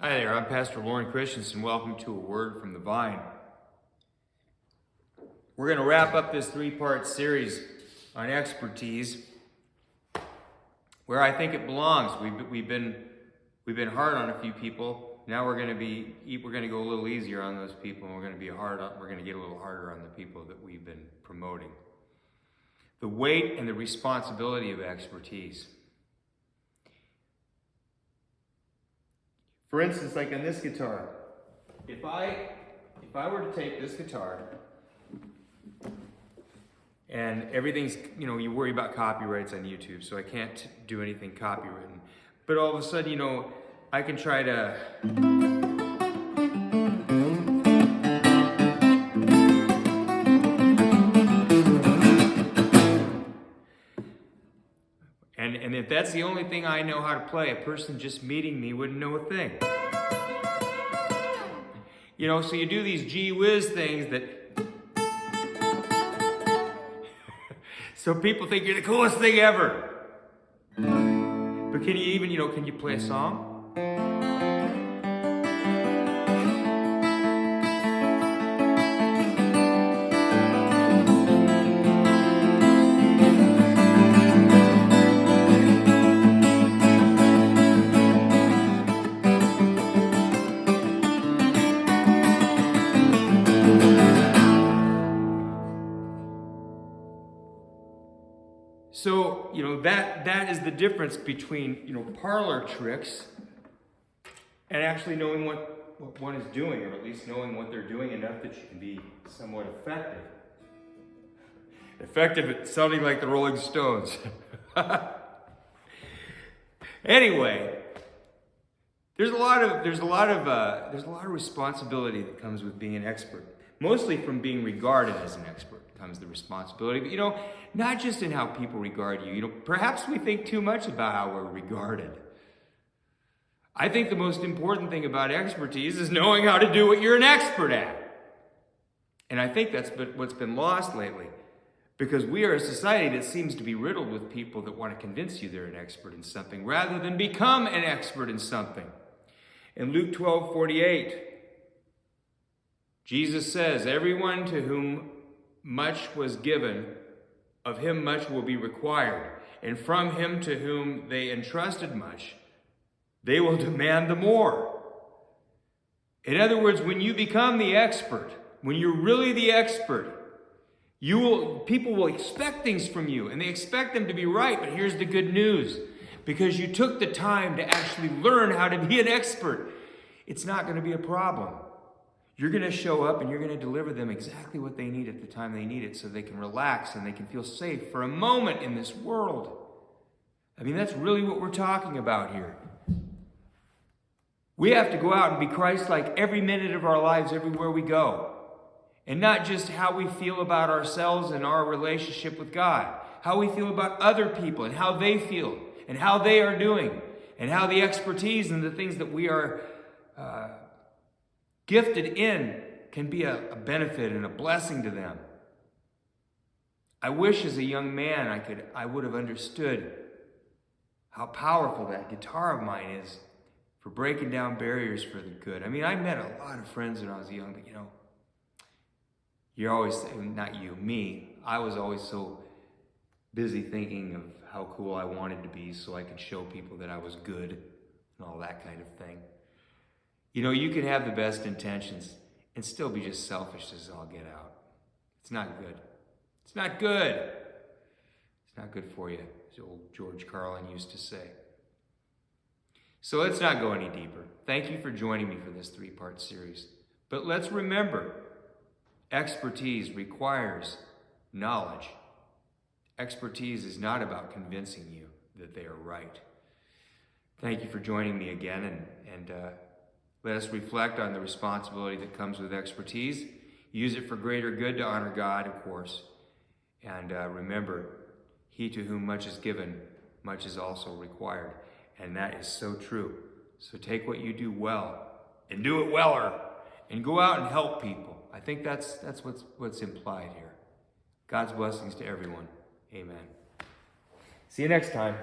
Hi there, I'm Pastor Lauren Christensen. Welcome to A Word from the Vine. We're going to wrap up this three-part series on expertise where I think it belongs. We've been hard on a few people. Now we're going to go a little easier on those people, and we're going to get a little harder on the people that we've been promoting. The weight and the responsibility of expertise. For instance, like on this guitar, if I were to take this guitar and everything's, you worry about copyrights on YouTube, so I can't do anything copywritten. But all of a sudden, I can try to And if that's the only thing I know how to play, a person just meeting me wouldn't know a thing. So you do these gee whiz things that so people think you're the coolest thing ever. But can you even, can you play a song? So, that is the difference between, parlor tricks and actually knowing what one is doing, or at least knowing what they're doing enough that you can be somewhat effective. Effective at sounding like the Rolling Stones. Anyway, there's a lot of responsibility that comes with being an expert. Mostly from being regarded as an expert comes the responsibility. But not just in how people regard you. Perhaps we think too much about how we're regarded. I think the most important thing about expertise is knowing how to do what you're an expert at. And I think that's what's been lost lately. Because we are a society that seems to be riddled with people that want to convince you they're an expert in something rather than become an expert in something. In Luke 12:48, Jesus says, "Everyone to whom much was given, of him much will be required. And from him to whom they entrusted much, they will demand the more." In other words, when you become the expert, when you're really the expert, people will expect things from you, and they expect them to be right. But here's the good news. Because you took the time to actually learn how to be an expert, it's not going to be a problem. You're going to show up and you're going to deliver them exactly what they need at the time they need it, so they can relax and they can feel safe for a moment in this world. That's really what we're talking about here. We have to go out and be Christ-like every minute of our lives, everywhere we go. And not just how we feel about ourselves and our relationship with God. How we feel about other people and how they feel and how they are doing. And how the expertise and the things that we are gifted in can be a benefit and a blessing to them. I wish as a young man I would have understood how powerful that guitar of mine is for breaking down barriers for the good. I met a lot of friends when I was young, but you're always, not you, me, I was always so busy thinking of how cool I wanted to be so I could show people that I was good and all that kind of thing. You can have the best intentions and still be just selfish as all get out. It's not good. It's not good. It's not good for you, as old George Carlin used to say. So let's not go any deeper. Thank you for joining me for this three-part series. But let's remember, expertise requires knowledge. Expertise is not about convincing you that they are right. Thank you for joining me again, and let us reflect on the responsibility that comes with expertise. Use it for greater good to honor God, of course. And remember, he to whom much is given, much is also required. And that is so true. So take what you do well and do it weller and go out and help people. I think that's what's implied here. God's blessings to everyone. Amen. See you next time.